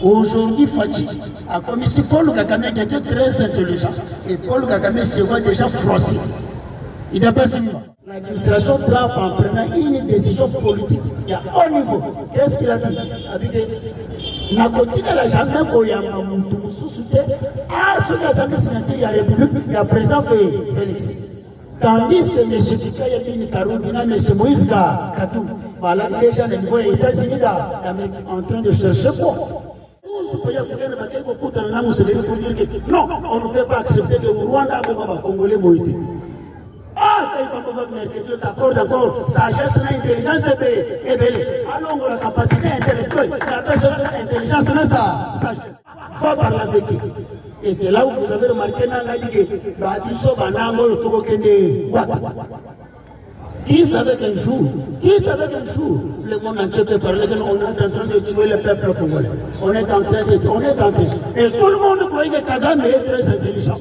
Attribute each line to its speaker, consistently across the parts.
Speaker 1: Aujourd'hui, Fachi a commis si Paul Kagame qui était très intelligent et Paul Kagame se voit déjà froissé. Il n'a pas signé. L'administration Trump en prenant une décision politique à haut niveau. Qu'est-ce qu'il a dit? Na continue la jamais qu'on y a Mamoutou sous-souté. Ah, ce qui a mis signature de la République, il y a président Félix. Tandis que M. Chika Yabini Karoubina, M. Moïse Katou, voilà déjà le niveau des États-Unis en train de chercher quoi? Non, on ne peut pas accepter que Rwanda a Congolais Moïti. Ah, d'accord, sagesse et intelligence est belle. Alors, la capacité intellectuelle, la personne intelligence, c'est ça, sagesse. Faut parler avec eux. Et c'est là où vous avez remarqué, qui savait qu'un jour, le monde entier peut parler qu'on est en train de tuer le peuple congolais. On est en train. Et tout le monde croyait que Kagame est très intelligent.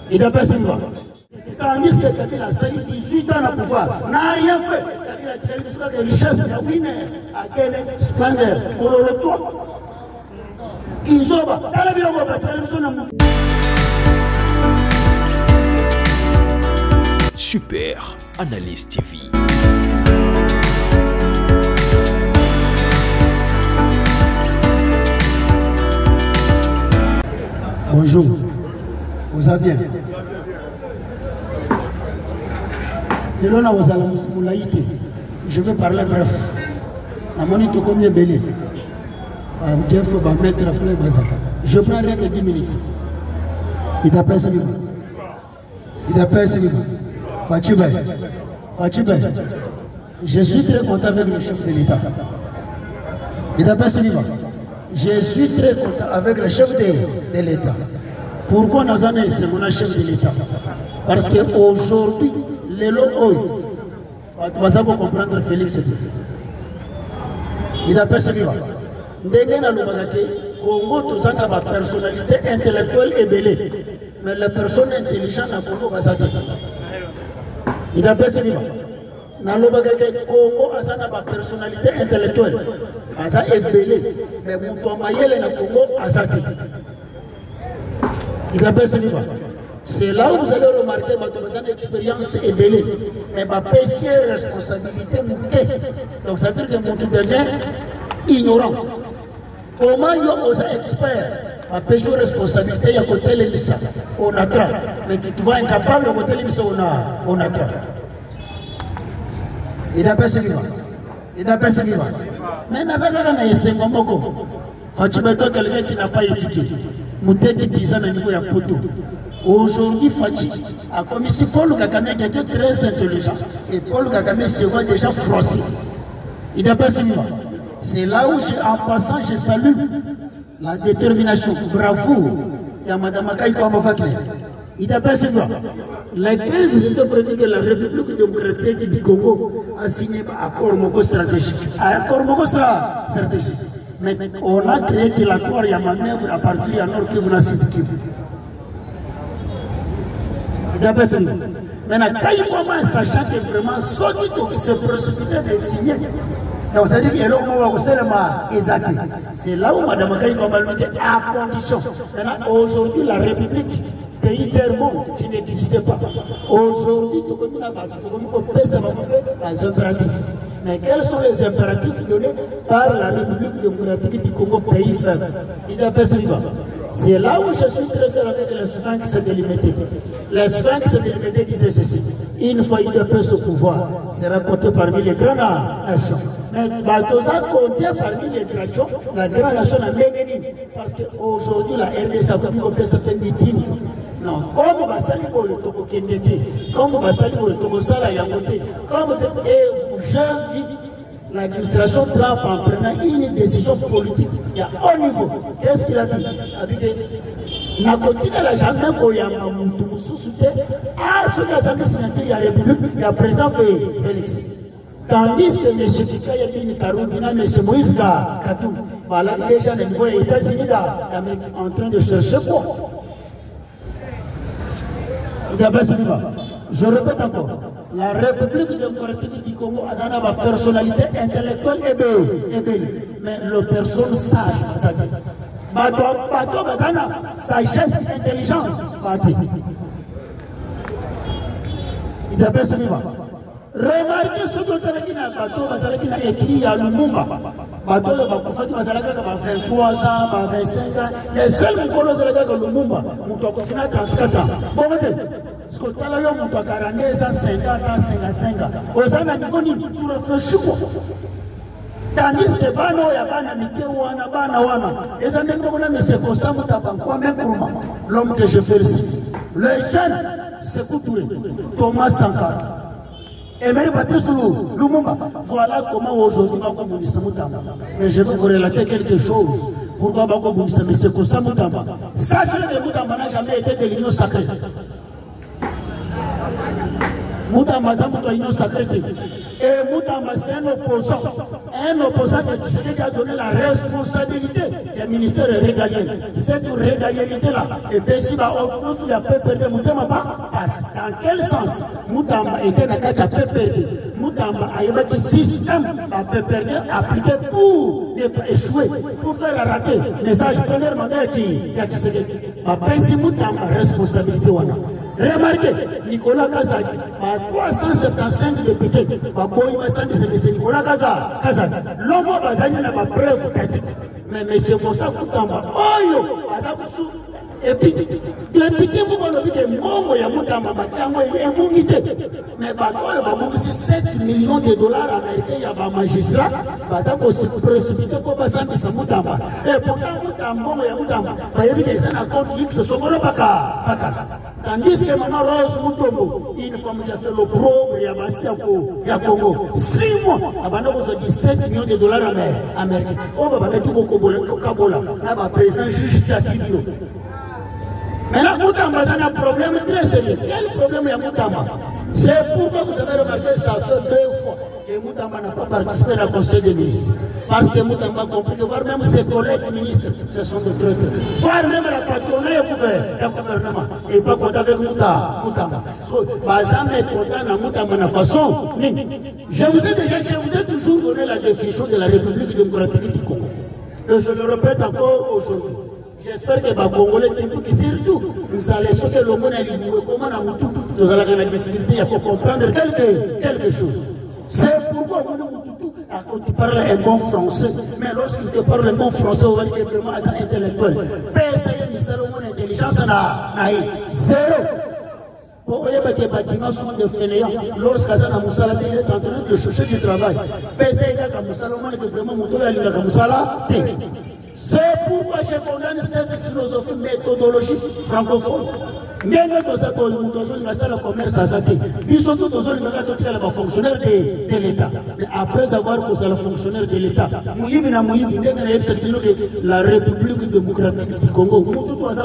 Speaker 1: Il n'a pas signé. Tandis que Kabila a 18 ans au pouvoir, n'a rien fait. Kabila a tiré des richesses, il a winné à quel splendeur pour le toit.
Speaker 2: Super Analyse TV.
Speaker 1: Bonjour, vous allez bien? Je vais parler bref. Je prends rien que 10 minutes. Il n'a pas essayé. Fachi, je suis très content avec le chef de l'État. Il n'a pas essayé. Je suis très content avec le chef de l'État. Pourquoi nous avons essayé mon chef de l'État? Parce qu'aujourd'hui, les lots, vous allez comprendre Félix. Il n'a pas essayé. Congo, tous a ma personnalité intellectuelle et belle. Mais la personne intelligente à Congo va s'asseoir. Il n'a pas essayé. Congo a ma personnalité intellectuelle. Asa est belle. Mais mon tomaïel na Congo a sa tête. Il n'a pas essayé. C'est là où vous allez remarquer que votre expérience est belle. Mais ma responsabilité montée. Donc ça veut dire que mon tout devient ignorant. Comment il y a aux experts à pécher responsabilité, il y a côté l'émission, on attrape. Mais tu vois incapable de côté l'émission, on attrape. Il n'a pas essayé. Mais Nazaka n'a essayé comme beaucoup. Quand tu mets quelqu'un qui n'a pas étudié, Moutete disant au niveau de Poto. Aujourd'hui, Fachi a commis si Paul Kagame qui était très intelligent. Et Paul Kagame se voit déjà froissé. Il n'a pas essayé. C'est là où, en passant, je salue la détermination, bravo, et à Mme Akaïko Amavakle. Il n'a pas essayé. Les 15 j'étais prévu que la République démocratique du Congo a signé un accord Moko stratégique. Mais on a créé territoire et manœuvre à partir de Nord Kivu na Sud Kivu. Il n'a pas essayé. Maintenant, quand sachant que vraiment, ceux qui se précipitaient de signer, donc ça veut dire que c'est là où Mme Akaï Kombalmité à condition. Maintenant, aujourd'hui, la République, pays tiers-monde, qui n'existait pas. Aujourd'hui, tout comme on peut les impératifs. Mais quels sont les impératifs donnés par la République démocratique du Congo, pays faible? Il n'a pas essayé. C'est là où je suis très fier avec le Sphinx délimité. Le Sphinx délimité disait ceci: une fois il dépose au pouvoir, sera compté parmi les grandes nations. Mais Batoza compté parmi les nations, la grande nation a Ménénine. Parce qu'aujourd'hui, la RDC a fait certaines victimes. Non, comme Bassali pour le Togo Kendete, comme Bassali pour le Togo Sala Yamote, comme je vis l'administration Trump en prenant une décision politique à haut niveau. Qu'est-ce qu'il a dit? Na continue la jamais qu'on y a Mamoutou sous-souté. Ah, ce qui a mis signature de la République, il y a président Félix. Tandis que M. Chika Yabini Karoubina, M. Moïse Katou, voilà déjà le niveau des États-Unis en train de chercher quoi? Je répète encore. la République démocratique du Congo a une personnalité intellectuelle et belle. Mais la personne sage, ça dit. Bateau, sagesse, intelligence. Il t'appelle ce livre. Remarquez ce que tu as dit, bateau, qui a écrit à Lumumba. Bateau, il va 23 ans, 25 ans. Les seuls qui connaissent Lumumba, ils ont 34 ans. Bon, parce que tu as 40 ans, 50 ans, 55 ans. Aux années, tu réfléchis quoi? Tandis que bano ya bana mike wana et ça n'est pas mais c'est constant l'homme que je félicite le jeune Sékou Touré Thomas Sankara Emery Patrice Lumumba voilà comment aujourd'hui on va communiquer Moutamba mais je vais vous relater quelque chose pourquoi on va communiquer mais c'est constant Moutamba sachez que Moutamba n'a jamais été de l'union sacrée Moutamba c'est l'union sacrée et Moutamba c'est un opposant qui a donné la responsabilité des ministères régaliens. Cette régalienité-là, et bien si il y a PPRD, Moutamba passe. Dans quel sens Moutamba était dans le cas de PPRD? Moutamba a eu un système à PPRD appliqué pour échouer, pour faire rater. Message premier mandat qui a dit si Moutamba responsabilité. Remarquez, Nicolas Kazadi, à 375 députés, Nicolas Kazadi, l'homme a gagné la preuve pratique. Mais M. Moussa Koutamba, et puis, député, vous avez dit que Moutamba, mais 7 millions de dollars américains, il y a un magistrat, qui s'est précipité pour passer à Moutamba. Et pourtant, Moutamba, il y a des accords qui se sont pas. Tandis que Maman Rose Moutombo, une femme qui a fait le pro, il y a Congo, 6 mois, avant de 17 millions de dollars américains. On va aller tout au Kabola, là, le président juge Takibino. Maintenant, Moutamba a un problème très sérieux. Quel problème il y a Moutamba? C'est pourquoi vous avez remarqué ça fait 2 fois que Moutamba n'a pas participé au Conseil des ministres. Parce que Moutamba a compris que voir même ses collègues ministres, ce sont des traîtres. Voir même la patronne et le gouvernement. Et pas content avec Moutamba. Bazam est content dans Moutamba de façon. Je vous ai toujours donné la définition de la République démocratique du Congo. Et je le répète encore aujourd'hui. J'espère que les Congolais, surtout, nous allons sauter le monde à l'Ibou, comment nous allons la difficulté à comprendre quelque chose. C'est pourquoi tu parles un bon français, mais lorsque tu parles un bon français, on va dire vraiment intellectuel. Personne ne sait mon intelligence, zéro. Vous voyez que les bâtiments sont de fainéants. Lorsqu'Azana Moussala est en train de chercher du travail, personne ne sait vraiment mon c'est pourquoi je condamne cette philosophie méthodologique francophone. Mais nous avons le commerce à Zaki. Nous sommes tous les fonctionnaires de l'État. Mais après avoir causé le fonctionnaire de l'État, la République démocratique du Congo,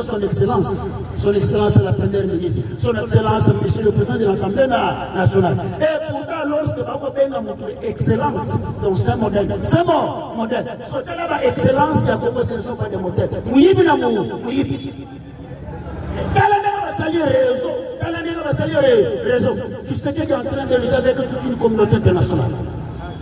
Speaker 1: son excellence. Son excellence la première ministre. Son excellence, monsieur le président de l'Assemblée nationale. Et pourtant, lorsque vous avez excellence, c'est un modèle. C'est mon modèle. Ce que là, excellence, ce ne sont pas des modèles. Réseau. Tu sais qu'il est en train de lutter avec toute une communauté internationale.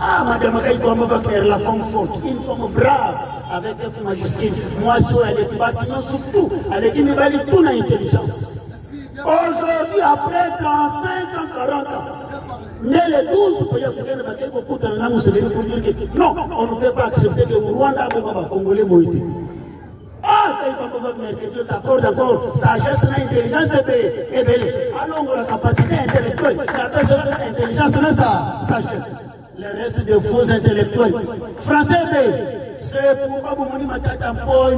Speaker 1: Ah, madame Kaïko va faire la femme forte, une femme brave, avec F majuscule. Moi, si elle est pas, sinon surtout, elle est une belle tout l'intelligence. Aujourd'hui, après 35 ans, 40 ans, mais les 12 pays africains ne vont beaucoup de langues pour dire que non, on ne peut pas accepter que Rwanda, Congolais, Moïti. Ah, quand on va mercredi, d'accord, sagesse, l'intelligence est belle. Alors, la capacité intellectuelle, la personne intelligence, c'est sa sagesse. Le reste des faux intellectuels. Français, c'est pourquoi vous m'avez dit, ma tête à Paul,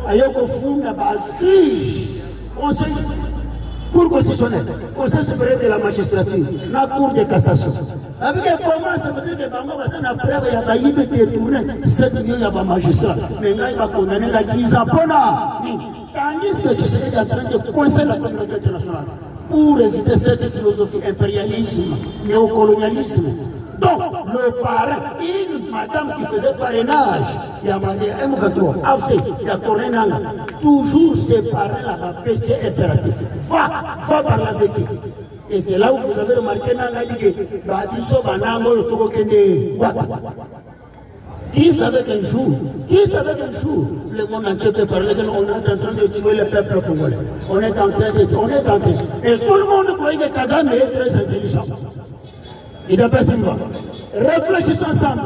Speaker 1: ayoko funda, juge, conseil, cour constitutionnel, conseil supérieur de la magistrature, la cour de cassation. Avec comment ça veut dire que Bango va s'en après, il y a pas eu de détourner 7 millions, il y a pas magistrat. Mais là, il va condamner la 10 ans. Tandis que tu serais en train de coincer la communauté internationale pour éviter cette philosophie impérialisme, néocolonialisme. Donc, le parrain, une madame qui faisait parrainage, il y a M23, AFC, il y a Cornenanga, toujours ces parrains là-bas, PC impératif. Va par la vécu. Et c'est là où vous avez remarqué qui savait qu'un jour, le monde entier peut parler qu'on est en train de tuer le peuple congolais. On est en train. Et tout le monde croyait que Kagame est très intelligent. Il n'a pas simple. Réfléchissons ensemble.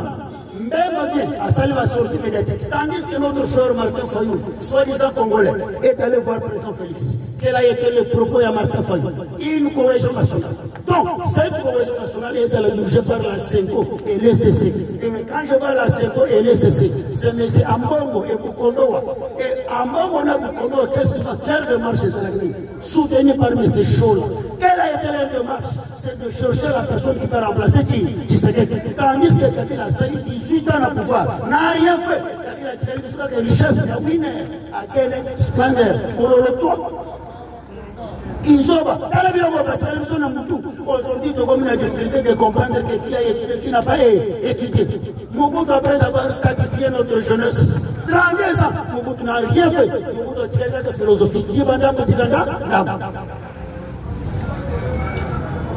Speaker 1: Même bien, Assali va sortir médiatique. Tandis que notre frère Martin Fayou, soi-disant congolais, est allé voir le président Félix. Quel a été le propos à Martin Fayou? Une cohésion nationale. Donc, cette cohésion nationale est dirigée par la CENCO et l'ECC. Et quand je vois la CENCO et l'ECC, c'est M. Ambongo et Bukondoa. Et Ambongo et Bukondoa, qu'est-ce qu'ils font? L'air de marche, soutenu par M. Chola. Quelle a été l'air de marche? C'est de chercher la personne qui peut remplacer Tshisekedi. Tandis que Kabila a 18 ans au pouvoir, n'a rien fait. Kabila a tiré une richesse, il a winner, à quel splendeur, pour le toit. Aujourd'hui, on a la difficulté de comprendre qui a étudié, qui n'a pas étudié. Mobutu, après avoir sacrifié notre jeunesse, 32 ans, Mobutu n'a rien fait. Mobutu a tiré la philosophie.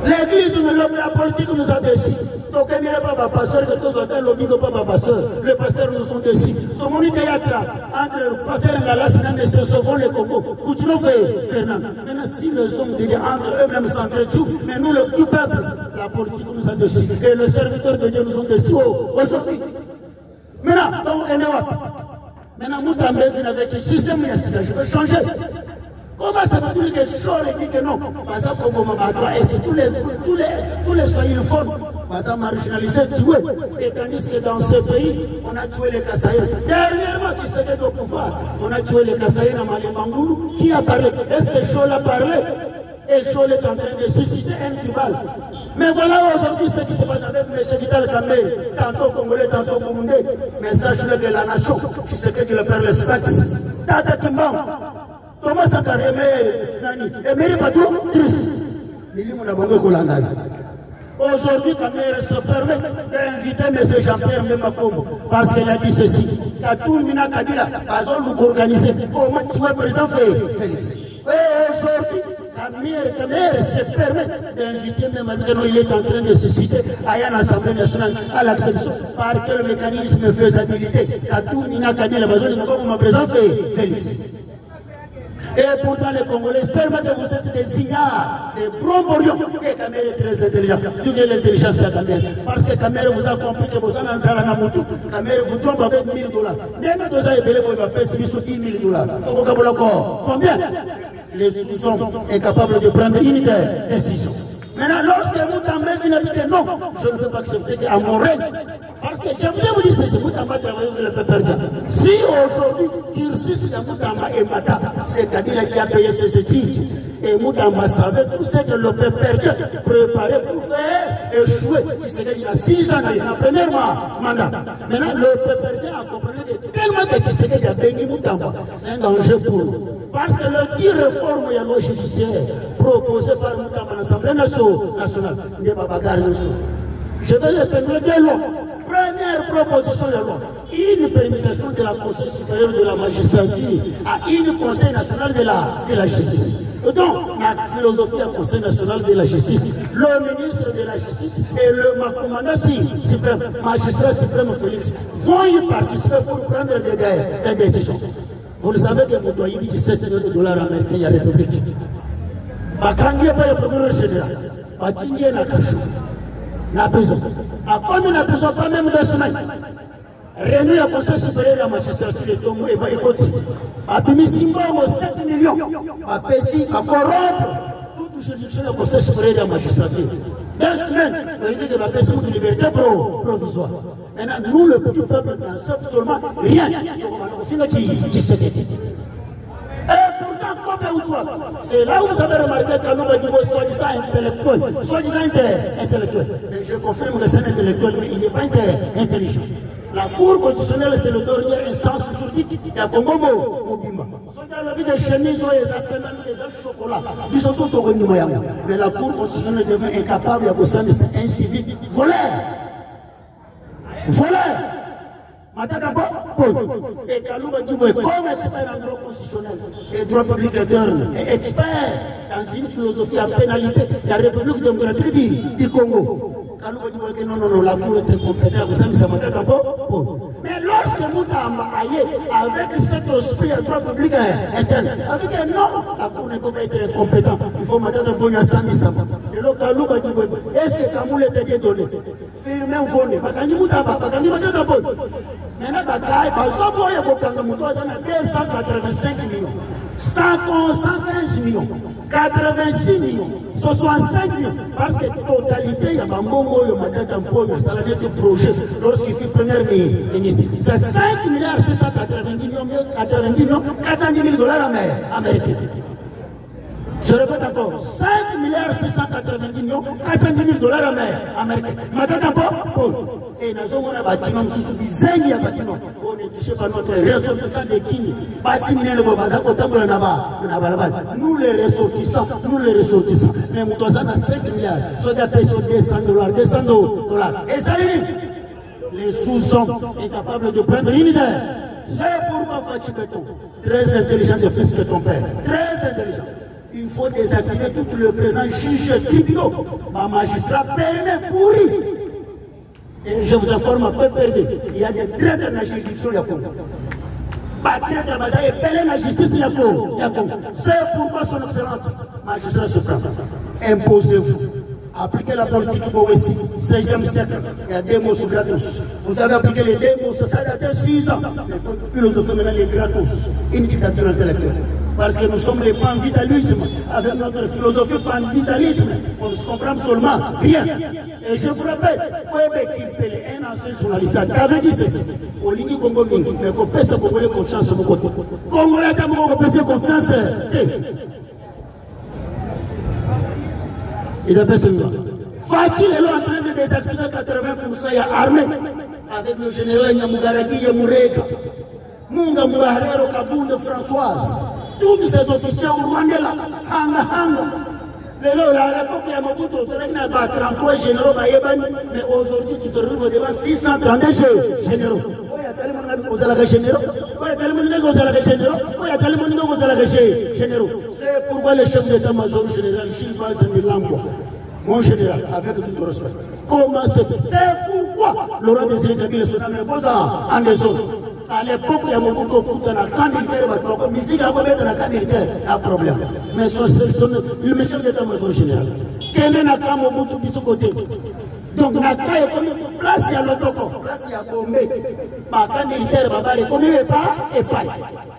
Speaker 1: L'église, la politique nous a déçus. Donc, il n'y a pas de pasteur, que tous ont lobby, pas de pasteur. Les pasteurs nous sont déçus. Tout le monde est entre le pasteur et la Lassina, mais ce sont les Congo. Continuons Fernand. Maintenant, si les hommes déjà entre eux-mêmes s'entretuent, mais nous, le tout peuple, la politique nous a déçus. Et les serviteurs de Dieu nous ont déçus aujourd'hui. Maintenant, maintenant, nous t'avons avec le système, je veux changer. Comment ça va dire que Chola dit que non? Et c'est tous les soyez forts. Ça marginalisé, tué. Et tandis que dans ce pays, on a tué les Kassaïs. Dernièrement, qui s'était au pouvoir, on a tué les Kassaïs dans Malémangoulou. Qui a parlé? Est-ce que Chola a parlé? Et Chola est en train de susciter un tribal. Mais voilà aujourd'hui ce qui se passe avec M. Vital Kamel, tantôt congolais, tantôt burundais. Mais sachez que la nation, qui sait que le père le Sphinx, Tata Kimbam. Thomas Sankara, Emery Badou, triste. Aujourd'hui, Kamere se permet d'inviter M. Jean-Pierre Memakombo parce qu'il a dit ceci. Katoum Mina Kabila, Azol nous organiser. Au moins, tu vois, président Félix. Et aujourd'hui, Kamere se permet d'inviter même avec nous, il est en train de se citer à une assemblée nationale à l'acception par quel mécanisme de faisabilité. Katoum Mina Kabila, Azol nous comme président Félix. Et pourtant, les Congolais, seulement que vous êtes des ignares, des bromborions. Et Kamere est très intelligent. D'où vient l'intelligence à Kamere? Parce que Kamere vous a compris que vous en avez un Namutu. Kamere vous trompe avec $1000. Même 2 ans et belé, vous va payer $10,000. Combien? Les sont incapables de prendre une décision. Maintenant, lorsque vous t'emmènez, vous dites non, je ne peux pas accepter qu'à mon règne. Parce que je voulais vous dire, c'est vous t'en travailler avec le peuple. Si aujourd'hui, Kirsus Moutamba et Mata, c'est-à-dire qui a payé ses études, et Moutamba savait tout ce que le peuple préparait pour faire échouer. Il y a 6 ans, il y a le premier mandat. Maintenant, le peuple a compris que tellement que tu sais qu'il y a béni Moutamba, c'est un danger pour nous. Parce que le dit réforme et la loi judiciaire proposée par Moutamba à l'Assemblée nationale n'est pas bagarre. Je vais épingler 2 lois. Première proposition de loi, une permutation de la Conseil supérieur de la magistrature à une Conseil national de la justice. Donc, la philosophie du Conseil national de la justice, le ministre de la justice et le commandant suprême, magistrat suprême Félix, vont y participer pour prendre des décisions. Vous le savez que vous doyez $17 millions américains à la République. Bakangi n'est pas le procureur général. Batingi est Nakachou. La prison. À combien la prison? Pas même 2 semaines. Réuni au Conseil supérieur de la magistrature de Tongo et Baïkoti. A Bimisimbo, 7 millions. A Pessi, à corrompre. Toute juridiction au Conseil supérieur de la magistrature. 2 semaines. Vous dites que la Pessi de liberté provisoire. Maintenant, nous, le petit peuple, n'en sommes seulement rien. On finit qui s'est dit. Et pourtant, c'est là où vous avez remarqué qu'Anouba Dibo soi-disant intellectuel. Mais je confirme que c'est un intellectuel, mais il n'est pas intelligent. La Cour constitutionnelle, c'est le dernier instance juridique. Il y a Congo Mobimba. Dans le des chemises, les appels, les chocolats. Ils sont tous au Renimoyama. Mais la Cour constitutionnelle devient incapable de bosser, mais c'est un civil voleur. Voleur. Et Kalouba Djibo est comme expert en droit constitutionnel et droit public interne, et expert dans une philosophie à pénalité, la République démocratique du Congo. Kalouba Djibo dit non, la Cour est incompétente, vous savez, ça m'a dit mais lorsque nous avons aillé avec cet esprit à droit public interne, avec un non, la Cour ne peut pas être incompétente, il faut m'attendre pour une assemblée. Et là, Kalouba Djibo, est-ce que Kamoul était donné? Firmé ou fondé? Bakani Moutaba, Bakani Moutaba. Maintenant, Bataille, par exemple, il y a 285 millions, 115 millions, 86 millions, 65 millions. Parce que totalité, il y a un moment où il y a un salarié de projet lorsqu'il fait premier ministre. C'est 5 milliards 690 millions, 410 000 dollars américains. Je répète encore, 5 milliards 690 millions, 410 000 dollars américains. Maintenant, et nous avons un bâtiment, nous sommes des bâtiments. On est touché par notre ressortissant de Kini. Nous les ressortissants, mais nous avons 5 milliards, soit des personnes $200. Et ça les sous-hommes incapables de prendre une idée. C'est pourquoi Fachi Beton, très intelligent de plus que ton père, très intelligent. Il faut désactiver tout le présent juge tribunaux. Ma magistrat permet pourri. Et je vous informe un peu perdu. Il y a des traîtres dans la juridiction. Pas traître, mais il y a la justice. C'est pourquoi son excellence magistrat suprême. Imposez-vous. Appliquez la politique Boessi, 16e siècle. Il y a des mots sur gratos. Vous avez appliqué les deux mots, ça date de 6 ans. La philosophie maintenant est gratos. Une dictature intellectuelle. Parce que nous sommes les pan-vitalismes. Avec notre philosophie pan-vitalisme, on ne se comprend seulement rien. Et je vous rappelle, un ancien journaliste avait dit ceci. Au ligne Congo Mingi, mais qu'on peut se Congolais confiance sur mon côté. Congolais, on peut se confiance. Il a fait ce moment. Fatih est là en train de désactiver 80% il y a armée. Avec le général Nyamugaraki Yamurega, Munga Mouharero Kaboul Françoise. Tous ces officiers au Rwanda, Hanga. À l'époque, il y a Mobutu, il y a 33 généraux, mais aujourd'hui, tu te retrouves devant 632 généraux. Il y a tellement de généraux. C'est pourquoi le chef d'état-major général, Chilba Zemilambo, mon général, avec tout le respect, comment se fait? C'est pourquoi Laurent Désiré Kabila se repose en dessous. À l'époque, il y a beaucoup de coups dans la camp militaire, mais si il y a un camp militaire, il y a un problème. Mais le chef d'état-major général, quel est le camp Mobutu de ce côté? Donc, la camp est comme une place, il y a l'autoco, place, il y a Bombé. Ma camp militaire, il y a comme il n'est pas, et pas.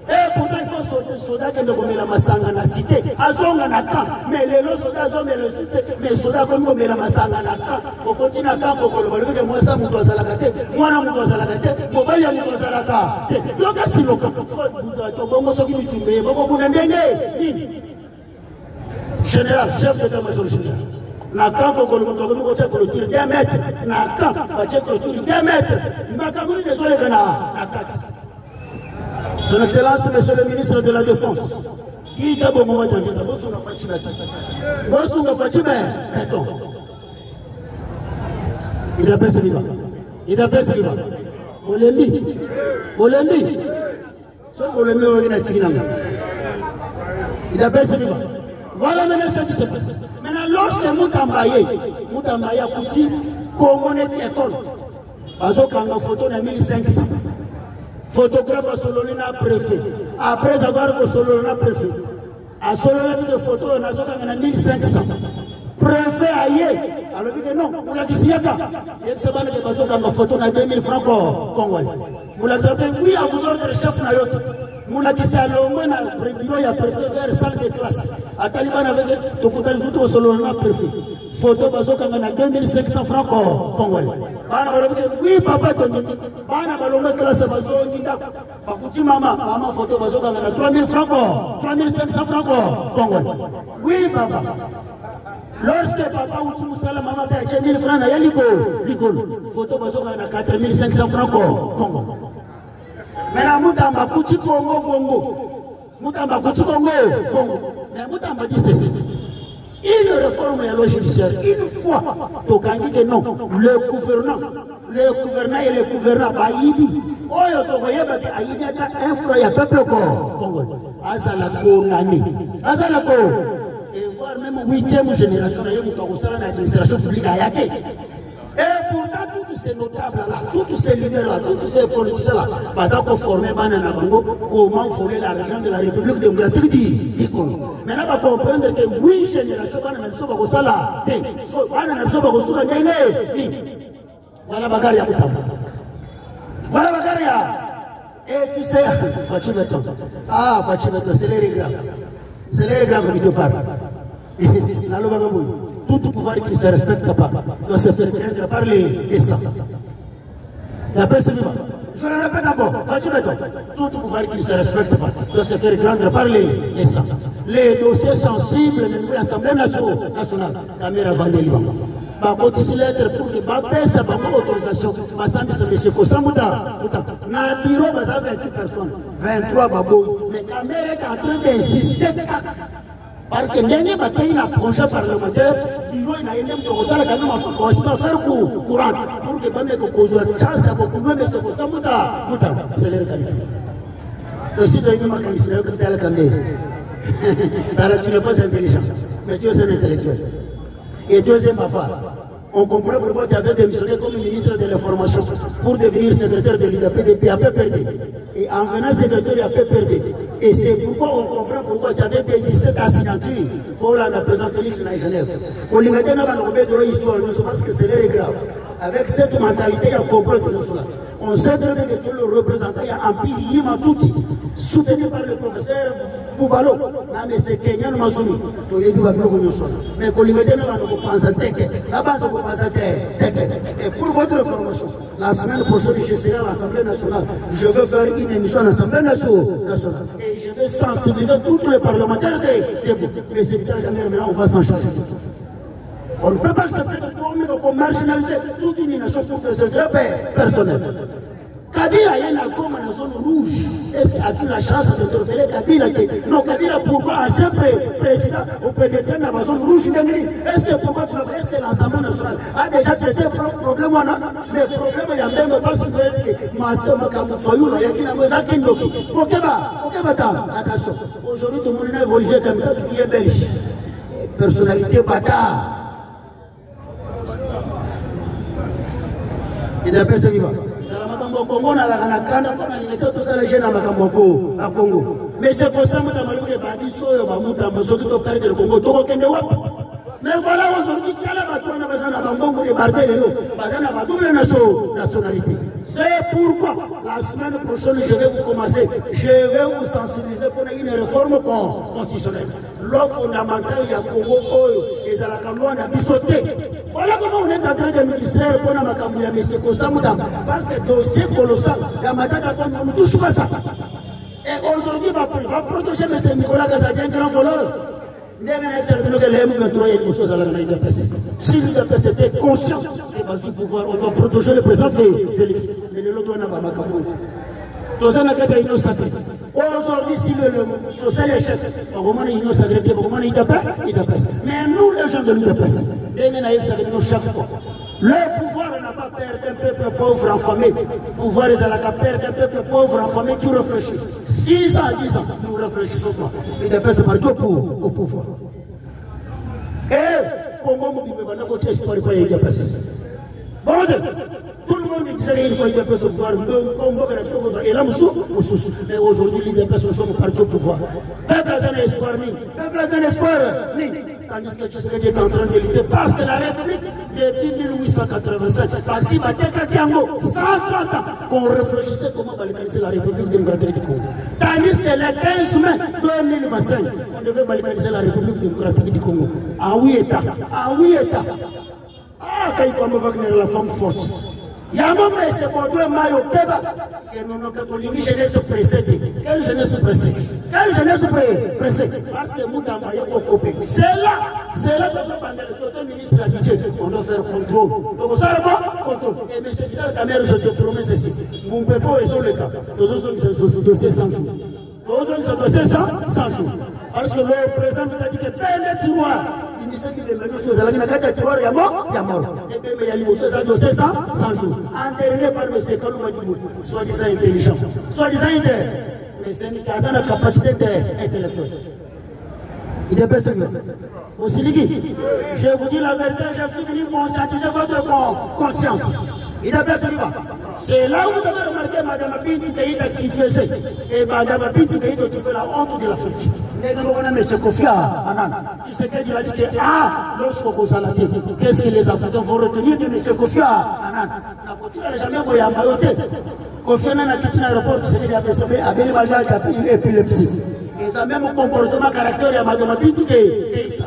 Speaker 1: Et pourtant, il faut sauter soldats qui ne vont la massanga na cité. Azonga na camp, mais les soldats ont la cité, mais les soldats comme la massanga na camp. On continue à camp, on va le moi, ça, mon doigt à la gâte, moi, mon doigt à la gâte, mon bail à mon doigt à la gâte. Donc, si le camp, général, chef d'état-major général. Na camp, on va clôturer 2 mètres. Na camp, on va clôturer 2 mètres. Makamuni, désolé, na 4. Son Excellence, Monsieur le ministre de la Défense, qui est bon moment de vie, il a baissé l'Ivan. Il a baissé l'Ivan. Bolemi. Sauf Bolemi, on a tiré. Il a baissé l'Ivan. Voilà maintenant ce qui se passe. Maintenant, lorsque Moutambaye a coutu, Congo n'est école. Parce qu'on a photo de 1500. Photographe à Sololina préfet. Après avoir que Sololina préfet. À Sololina de photo, on a 1500. Préfet aïe. Alors dit que non, on a dit Siaka. Et c'est pas le bateau quand on photo a 2000 francs congolais. Vous l'avez dit, oui, à vous ordre chef Nayot. Moula dit ça, le na bureau, il y a préfet vers salle de classe. À Taliban avec Tokotal Jouto au Sololina préfet. Photo bateau quand on a 2500 francs congolais. Oui, papa, Bana Baloma classe bateau, Bakuti maman photo bateau quand on a 3000 francs, 3500 francs congolais. Oui, papa. Lorsque papa ou tout ça, la maman paye 10 000 francs, il y a l'icône. Photo bateau quand on a 4500 francs Congo. Mais la Moutamba Kouti Congo. Moutamba Kouti Congo. Mais Moutamba dit ceci. Il réforme la loi judiciaire. Une fois, Tokangi que non. Le gouvernant et le gouvernant, Baïbi, oyo tokoyeba ke ayinata infra ya peuple congolais azala condamné azala ko et voire même 8e génération na yemu tokosala na administration publique ayake. Et pourtant, tous ces notables là, tous ces leaders là, tous ces politiciens là, parce qu'on formait Banana Bango, comment former l'argent de la République démocratique du Congo. Maintenant, on va comprendre que 8 générations, Banana Bango, ça là, Banana Bango, ça là, voilà Bagaria Moutam. Voilà Bagaria. Et tu sais, Fachibeton. Ah, Fachibeton, c'est les grave. C'est les grave qui te parlent. Tout pouvoir qui ne se respecte pas doit se faire craindre par les sangs. La paix, c'est vivant. Je le répète encore, tout pouvoir qui ne se respecte pas doit se faire craindre par les sangs. Les dossiers sensibles de l'Assemblée nationale, Caméra Vandeliba. Par contre, si l'être pour que ma paix, ça va pas autorisation, ma samedi, c'est M. Kosamouta. Dans le bureau, vous avez 28 personnes, 23 babou. Mais Caméra est en train d'insister. Parce que l'année bataille a projet parlementaire, il y a une énorme de ça, il va faire courant pour que Bamé cause chance à beaucoup de mais c'est pour ça, c'est les qualité. Si tu as une macanisme, tu n'es pas intelligent, mais tu es un intellectuel. Et deuxième affaire, on comprend pourquoi tu avais démissionné comme ministre de l'information pour devenir secrétaire de l'IDAPDP à PPRD. Et en venant secrétaire à PPRD. Et c'est pourquoi on comprend pourquoi tu avais désisté ta signature pour la président Félix à Genève. On lui mettait dans la histoire, parce que c'est grave. Avec cette mentalité, on comprend tout cela. On sait très bien que tu es le représentant, il y a Empire Yima Touti, soutenu par le professeur Boubalo. Là, mais c'est Kenyan Massoumi. Mais qu'on lui mettait dans la base, on pense à et pour votre information, la semaine prochaine, je serai à l'Assemblée nationale. Je veux faire une émission à l'Assemblée nationale. Et je vais sensibiliser tous les parlementaires des secrétaires de maintenant, on va s'en charger. On ne peut pas accepter de marginaliser toute une nation pour que ce soit personnel. Kabila est là comme dans la zone rouge. Est-ce qu'il a eu la chance de trouver Kabila? Non, Kabila, pourquoi à chaque président, on pénétrer dans la zone rouge? Est-ce que pourquoi tu est-ce que l'Assemblée nationale a déjà traité le problème? Mais le problème, il y a même pas si vous êtes que Matam Fayou, il y a qui n'a pas de Kindoki. Attention, aujourd'hui, tout le monde a évolué comme ça, qui est belge. Personnalité bâtard. Il a fait ce vivant. Congo na la Canada, on a tous les jeunes à Congo. Mais c'est pour ça que nous avons dit que le Congo, tout le monde. Mais voilà aujourd'hui, quel est le besoin de Congo et Barthélémy, besoin de double nationalité. C'est pourquoi la semaine prochaine, je vais vous commencer, je vais vous sensibiliser pour une réforme constitutionnelle. L'offre fondamentale, il y a Congo, et à la Cameroun, on a bisoté. Voilà comment on est en train de ministère pour la Macambouya, M. Costa Moudam. Parce que dossier colossal, la Matata, on ne touche pas ça. Et aujourd'hui, on va protéger M. Nicolas Gazadien, grand voleur. Si l'UDPS était conscient du pouvoir, on doit protéger le président Félix. Mais le lot doit n'avoir pas aujourd'hui, si le dossier est échec, mais nous, les gens de l'UDPS, chaque fois, le pouvoir n'a pas peur d'un peuple pauvre affamé. Le pouvoir est à la peur d'un peuple pauvre affamé qui réfléchit. 6 ans, 10 ans, nous réfléchissons pas. L'UDPS marche au pouvoir. Et comment on peut côté espoir pour l'UDPS? Bon, tout le monde disait qu'il faut l'UDPS au pouvoir. Et là, mais aujourd'hui, l'UDPS, nous sommes partis au pouvoir. Peuple a un espoir, peuple a un espoir. Tandis que tu sais que tu es en train de lutter parce que la République, depuis 1887, passive à Tekakiango, 130 ans, qu'on réfléchissait comment balkaniser la République démocratique du Congo. Tandis que le 15 mai 2025, on devait balkaniser la République démocratique du Congo. Ah oui, État. Ah oui, État. Ah, quand il peut Wagner, la femme forte. Il y a un moment, c'est pour deux maillots Peba. Et nous, catholiques, jeunesse pressée. Quelle jeunesse pressée? Quelle jeunesse pressée? Parce que nous, dans le copé. C'est là que le ministre a dit on doit faire contrôle. Donc, ça, contrôle. Et M. Fidel Camer, je te promets ceci. Mon peuple est sur le cas. Tous autres dossiers 100 jours. Tous autres dossiers 100 jours. Parce que le président nous a dit que peine de tiroir. ministère de l'Émergence aux Alagina Kacha Tiroir Yamor. Et bien, il y a l'immobilier, ça doit 100 jours. Entériné par M. Kalouma Dibou, soi-disant intelligent. Soi-disant intelligent. Mais c'est une capacité intellectuelle. Il est baissé. Aussi, je vous dis la vérité, je suis venu conscientiser votre conscience. Il est baissé. C'est là où vous avez remarqué Mme Bintou Keïta qui faisait. Et Mme Bintou Keïta qui fait la honte de l'Afrique. M. Kofi Annan. Tu sais qu'il a dit que, lorsqu'on pose la tête, qu'est-ce que les Africains vont retenir de M. Kofi Annan? La continue n'a jamais voulu à Mayotte. Kofi Annan a quitté l'aéroport, tu sais qu'il a Abel Majal qui a épilepsie. Et ça même comportement caractère de Mme Bintou Keïta.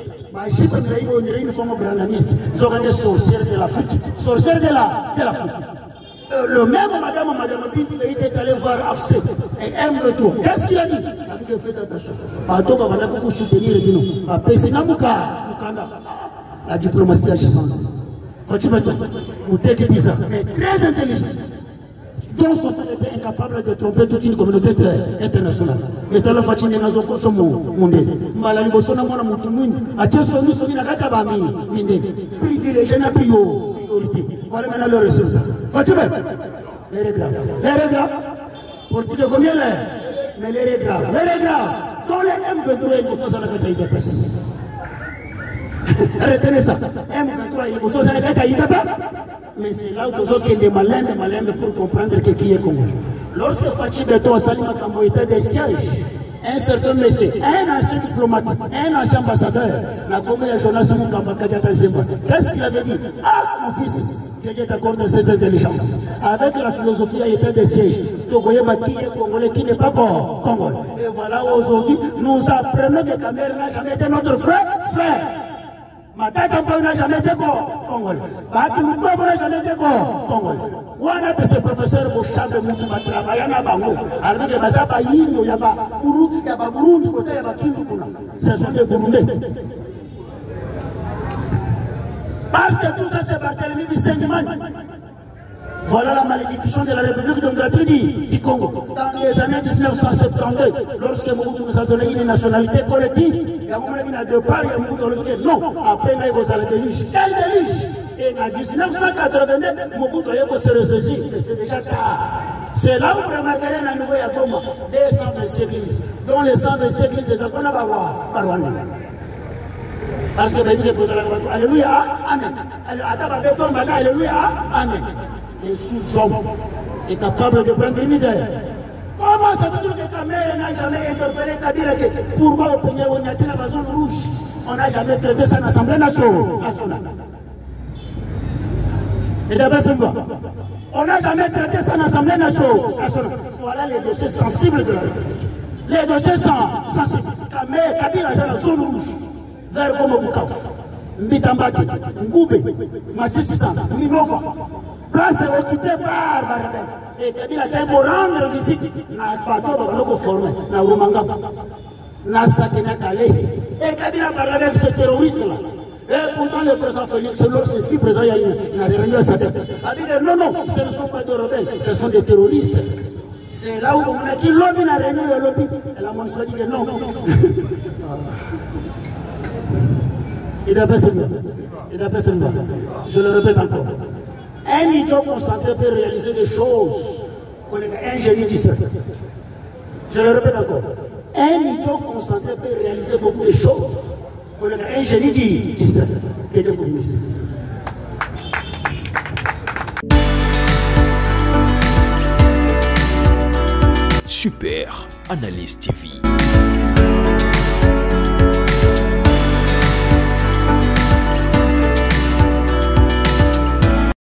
Speaker 1: Je peux une forme branamiste. Ils ont des sorcières de l'Afrique. Sorcières de l'Afrique. Le même Madame Bintou Keïta est allé voir AFC et M3. Qu'est-ce qu'il a dit? Il a dit que faites attention. Pardon, on va beaucoup soutenir les nous. La diplomatie agissante. Faut-il mettre ça? Mais très intelligent. Donc, son frère était incapable de tromper toute une communauté internationale. Mais dans la façon dont nous sommes mondiaux, malgré que nous sommes mondiaux, à Dieu son nous sommes privilégiés na priorité. Voilà maintenant le résultat. Faut-il mettre les règles pour dire combien l'air, mais les règles. Dans les M23, il faut ça la bataille de peste. Retenez ça. M23, il faut ça la bataille de peste. Mais c'est là où nous avons des malins pour comprendre qui est Congo. Lorsque Fachi Beto a sali Makambo était des sièges, un certain monsieur, un ancien diplomatique, un ancien ambassadeur, n'a commis un journaliste qu'est-ce qu'il avait dit? Ah, mon fils, que Dieu t'accorde ses intelligences. Avec la philosophie, il était des sièges. Togoye qui est congolais, qui n'est pas congolais. Et voilà, aujourd'hui, nous apprenons que Cameroun n'a jamais été notre frère. Ma tête n'a jamais été congolais. Baki Moutobo n'a jamais été congolais. Wana pe ce professeur Bouchab Moutou va travailler à Bango. Alors que Bazaba Yino, Yaba Burundi, côté Yaba Kindukuna. Ce sont des Burundais. Parce que tout ça, c'est Barthélemy Bissendiman. Voilà la malédiction de la République démocratique du Congo. Dans les années 1972, lorsque Mobutu nous a donné une nationalité collective, il y a un moment où il a deux parts, il y a un moment où il a dit non, après il y a eu des déluge. Quelle déluge? Et en 1989, Mobutu a se ressaisir, mais c'est déjà tard. C'est là où vous remarquerez dans le nouveau Yagoma, les 126 églises, dont les 126 églises, les enfants n'ont pas par Rwanda. Parce que la Bible pose la question, Alléluia, Amen. Alléluia, Amen. Les sous-hommes est capable de prendre une idée. Comment ça veut dire que Kamere n'a jamais interpellé Kabila? Pourquoi au Pénier, on a été dans la zone rouge? On n'a jamais traité ça en Assemblée nationale. Et d'abord, c'est quoi? On n'a jamais traité ça en Assemblée nationale. Voilà les dossiers sensibles de la République. Les dossiers sensibles. Kabila, c'est la zone rouge. Vers Gomo Bukavu, Mbitambaki, Ngoube, Massississa, Minova. Place occupée par Barabel. Et Kabila qui pour rendre visite à Bateau formé, à Rumangaba, à Sakina Calais. Et Kabila Barabel, ce terroriste-là. Et pourtant, le président Félix, lorsqu'il est présent, il a réuni à sa tête. Il a dit non, ce ne sont pas des rebelles, ce sont des terroristes. C'est là où on a dit lobby n'a réuni le lobby. Et la monnaie dit non. Et d'après ce je le répète encore. Un idiot concentré peut réaliser des choses. Un génie discret. Je le répète encore. Un idiot concentré peut réaliser beaucoup de choses. Un génie discret. Que Dieu vous bénisse.
Speaker 2: Super Analyse TV.